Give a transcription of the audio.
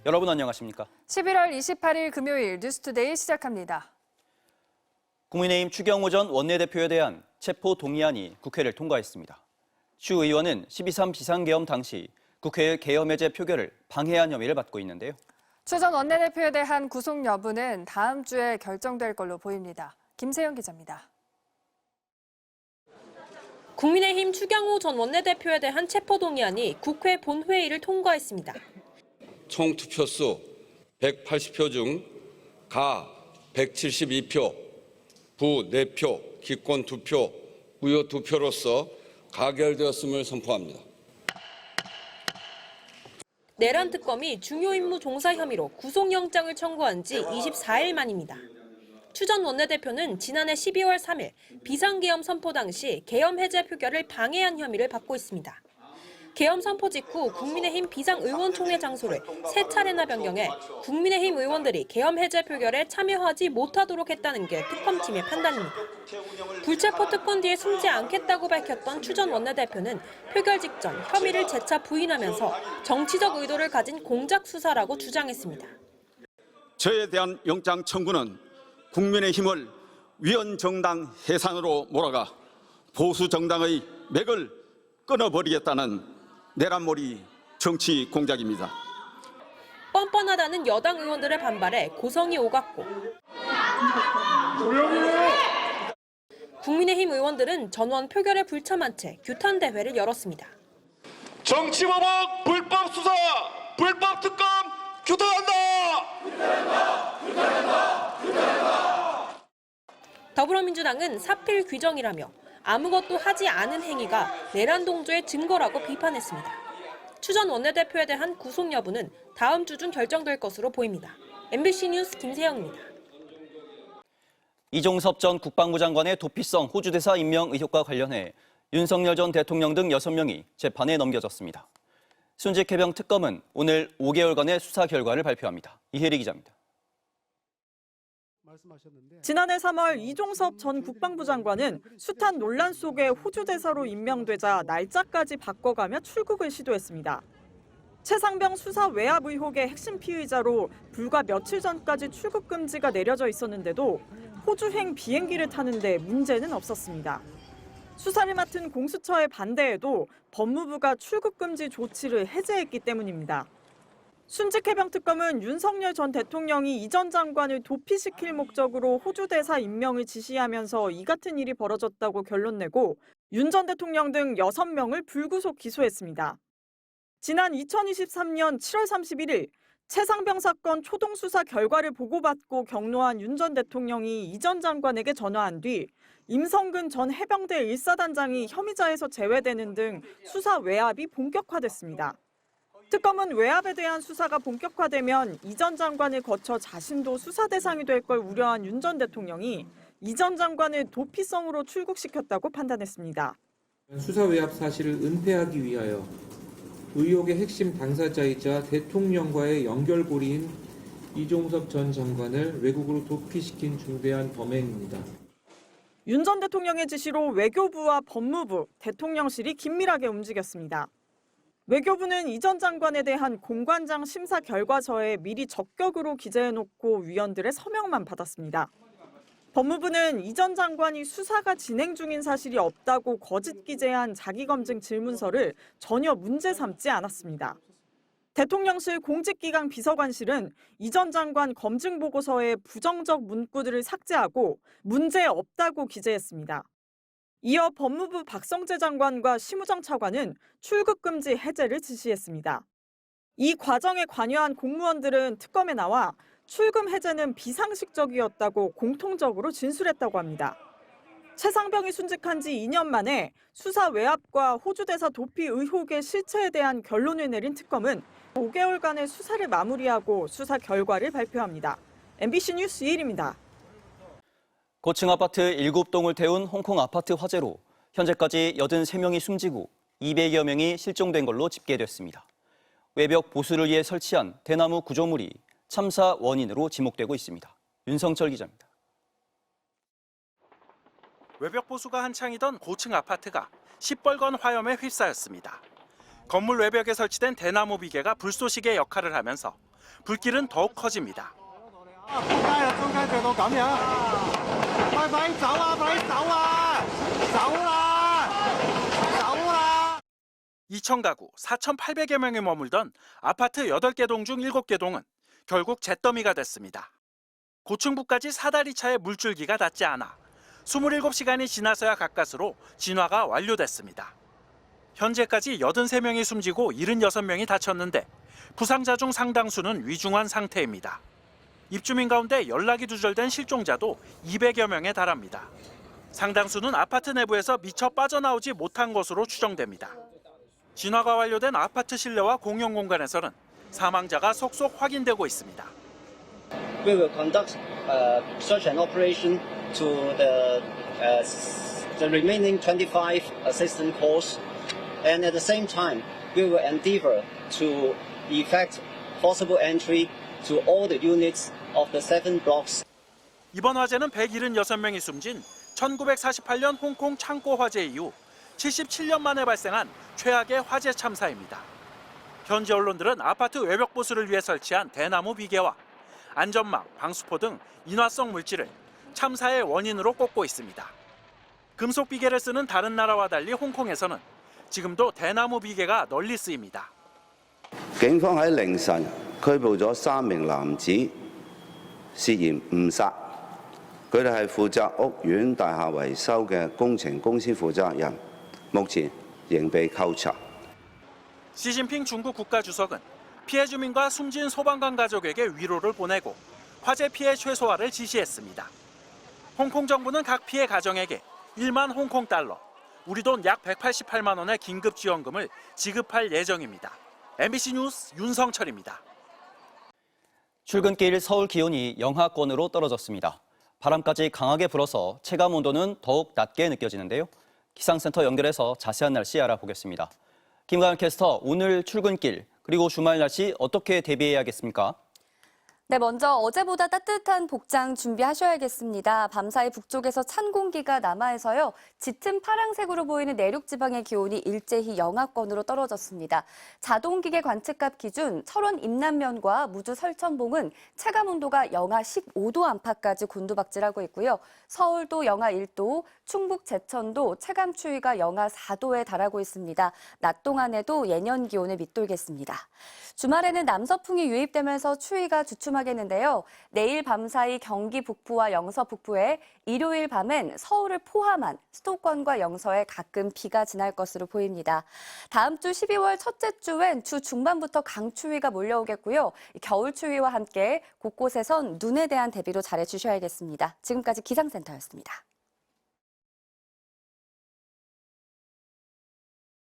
여러분 안녕하십니까? 11월 28일 금요일 뉴스투데이 시작합니다. 국민의힘 추경호 전 원내대표에 대한 체포 동의안이 국회를 통과했습니다. 추 의원은 12.3 비상계엄 당시 국회의 계엄 해제 표결을 방해한 혐의를 받고 있는데요. 추 전 원내대표에 대한 구속 여부는 다음 주에 결정될 걸로 보입니다. 김세영 기자입니다. 국민의힘 추경호 전 원내대표에 대한 체포동의안이 국회 본회의를 통과했습니다. 총 투표수 180표 중 가 172표, 부 4표, 기권 2표, 무효 2표로서 가결되었음을 선포합니다. 내란 특검이 중요 임무 종사 혐의로 구속영장을 청구한 지 24일 만입니다. 추 전 원내대표는 지난해 12월 3일 비상계엄 선포 당시 계엄 해제 표결을 방해한 혐의를 받고 있습니다. 계엄 선포 직후 국민의힘 비상의원총회 장소를 3차례나 변경해 국민의힘 의원들이 계엄 해제 표결에 참여하지 못하도록 했다는 게 특검팀의 판단입니다. 불체포 특권 뒤에 숨지 않겠다고 밝혔던 추 전 원내대표는 표결 직전 혐의를 재차 부인하면서 정치적 의도를 가진 공작 수사라고 주장했습니다. 저에 대한 영장 청구는 국민의힘을 위헌정당 해산으로 몰아가 보수정당의 맥을 끊어버리겠다는 내란몰이 정치 공작입니다. 뻔뻔하다는 여당 의원들의 반발에 고성이 오갔고 국민의힘 의원들은 전원 표결에 불참한 채 규탄 대회를 열었습니다. 정치보복, 불법 수사, 불법 특검 규탄한다! 더불어민주당은 사필 규정이라며 아무것도 하지 않은 행위가 내란 동조의 증거라고 비판했습니다. 추 전 원내대표에 대한 구속 여부는 다음 주 중 결정될 것으로 보입니다. MBC 뉴스 김세영입니다. 이종섭 전 국방부 장관의 도피성 호주대사 임명 의혹과 관련해 윤석열 전 대통령 등 6명이 재판에 넘겨졌습니다. 순직 해병 특검은 오늘 5개월간의 수사 결과를 발표합니다. 이혜리 기자입니다. 지난해 3월 이종섭 전 국방부 장관은 숱한 논란 속에 호주 대사로 임명되자 날짜까지 바꿔가며 출국을 시도했습니다. 최상병 수사 외압 의혹의 핵심 피의자로 불과 며칠 전까지 출국 금지가 내려져 있었는데도 호주행 비행기를 타는데 문제는 없었습니다. 수사를 맡은 공수처의 반대에도 법무부가 출국 금지 조치를 해제했기 때문입니다. 순직 해병 특검은 윤석열 전 대통령이 이 전 장관을 도피시킬 목적으로 호주 대사 임명을 지시하면서 이 같은 일이 벌어졌다고 결론 내고 윤 전 대통령 등 6명을 불구속 기소했습니다. 지난 2023년 7월 31일 최상병 사건 초동 수사 결과를 보고받고 격노한 윤 전 대통령이 이 전 장관에게 전화한 뒤 임성근 전 해병대 1사단장이 혐의자에서 제외되는 등 수사 외압이 본격화됐습니다. 특검은 외압에 대한 수사가 본격화되면 이 전 장관을 거쳐 자신도 수사 대상이 될 걸 우려한 윤 전 대통령이 이 전 장관을 도피성으로 출국시켰다고 판단했습니다. 수사 외압 사실을 은폐하기 위하여 의혹의 핵심 당사자이자 대통령과의 연결고리인 이종섭 전 장관을 외국으로 도피시킨 중대한 범행입니다. 윤 전 대통령의 지시로 외교부와 법무부, 대통령실이 긴밀하게 움직였습니다. 외교부는 이 전 장관에 대한 공관장 심사 결과서에 미리 적격으로 기재해놓고 위원들의 서명만 받았습니다. 법무부는 이 전 장관이 수사가 진행 중인 사실이 없다고 거짓 기재한 자기검증 질문서를 전혀 문제 삼지 않았습니다. 대통령실 공직기강 비서관실은 이 전 장관 검증 보고서에 부정적 문구들을 삭제하고 문제 없다고 기재했습니다. 이어 법무부 박성재 장관과 심우정 차관은 출국 금지 해제를 지시했습니다. 이 과정에 관여한 공무원들은 특검에 나와 출금 해제는 비상식적이었다고 공통적으로 진술했다고 합니다. 최상병이 순직한 지 2년 만에 수사 외압과 호주 대사 도피 의혹의 실체에 대한 결론을 내린 특검은 5개월간의 수사를 마무리하고 수사 결과를 발표합니다. MBC 뉴스 이혜리입니다. 고층 아파트 7동을 태운 홍콩 아파트 화재로 현재까지 83명이 숨지고 200여 명이 실종된 걸로 집계됐습니다. 외벽 보수를 위해 설치한 대나무 구조물이 참사 원인으로 지목되고 있습니다. 윤성철 기자입니다. 외벽 보수가 한창이던 고층 아파트가 시뻘건 화염에 휩싸였습니다. 건물 외벽에 설치된 대나무 비계가 불쏘시개 역할을 하면서 불길은 더욱 커집니다. 이천 가구 4,800여 명이 머물던 아파트 8개 동 중 7개 동은 결국 잿더미가 됐습니다. 고층부까지 사다리 차에 물줄기가 닿지 않아 27시간이 지나서야 가까스로 진화가 완료됐습니다. 현재까지 83명이 숨지고 76명이 다쳤는데 부상자 중 상당수는 위중한 상태입니다. 입주민 가운데 연락이 두절된 실종자도 200여 명에 달합니다. 상당수는 아파트 내부에서 미처 빠져나오지 못한 것으로 추정됩니다. 진화가 완료된 아파트 실내와 공용 공간에서는 사망자가 속속 확인되고 있습니다. We will conduct search and operation to the remaining 25 assistant calls, and at the same time, we will endeavor to effect forcible entry to all the units of the 7 blocks. 이번 화재는 176명이 숨진 1948년 홍콩 창고 화재 이후 77년 만에 발생한 최악의 화재 참사입니다. 현지 언론들은 아파트 외벽 보수를 위해 설치한 대나무 비계와 안전망, 방수포 등 인화성 물질을 참사의 원인으로 꼽고 있습니다. 금속 비계를 쓰는 다른 나라와 달리 홍콩에서는 지금도 대나무 비계가 널리 쓰입니다. 警方喺凌晨拘捕咗3名男子，涉嫌誤殺。佢哋係負責屋苑大廈維修嘅工程公司負責人，目前仍被扣查。 시진핑 중국 국가주석은 피해 주민과 숨진 소방관 가족에게 위로를 보내고 화재 피해 최소화를 지시했습니다. 홍콩 정부는 각 피해 가정에게 1만 홍콩 달러, 우리 돈 약 188만 원의 긴급 지원금을 지급할 예정입니다. MBC 뉴스 윤성철입니다. 출근길 서울 기온이 영하권으로 떨어졌습니다. 바람까지 강하게 불어서 체감 온도는 더욱 낮게 느껴지는데요. 기상센터 연결해서 자세한 날씨 알아보겠습니다. 김가연 캐스터, 오늘 출근길 그리고 주말 날씨 어떻게 대비해야겠습니까? 네, 먼저 어제보다 따뜻한 복장 준비하셔야겠습니다. 밤사이 북쪽에서 찬 공기가 남하해서요. 짙은 파랑색으로 보이는 내륙 지방의 기온이 일제히 영하권으로 떨어졌습니다. 자동기계 관측값 기준 철원 임남면과 무주 설천봉은 체감 온도가 영하 15도 안팎까지 곤두박질하고 있고요. 서울도 영하 1도, 충북 제천도 체감 추위가 영하 4도에 달하고 있습니다. 낮 동안에도 예년 기온을 밑돌겠습니다. 주말에는 남서풍이 유입되면서 추위가 주춤하겠는데요. 내일 밤사이 경기 북부와 영서 북부에, 일요일 밤엔 서울을 포함한 수도권과 영서에 가끔 비가 지날 것으로 보입니다. 다음 주 12월 첫째 주엔 주 중반부터 강추위가 몰려오겠고요. 겨울 추위와 함께 곳곳에선 눈에 대한 대비도 잘해주셔야겠습니다. 지금까지 기상센터였습니다.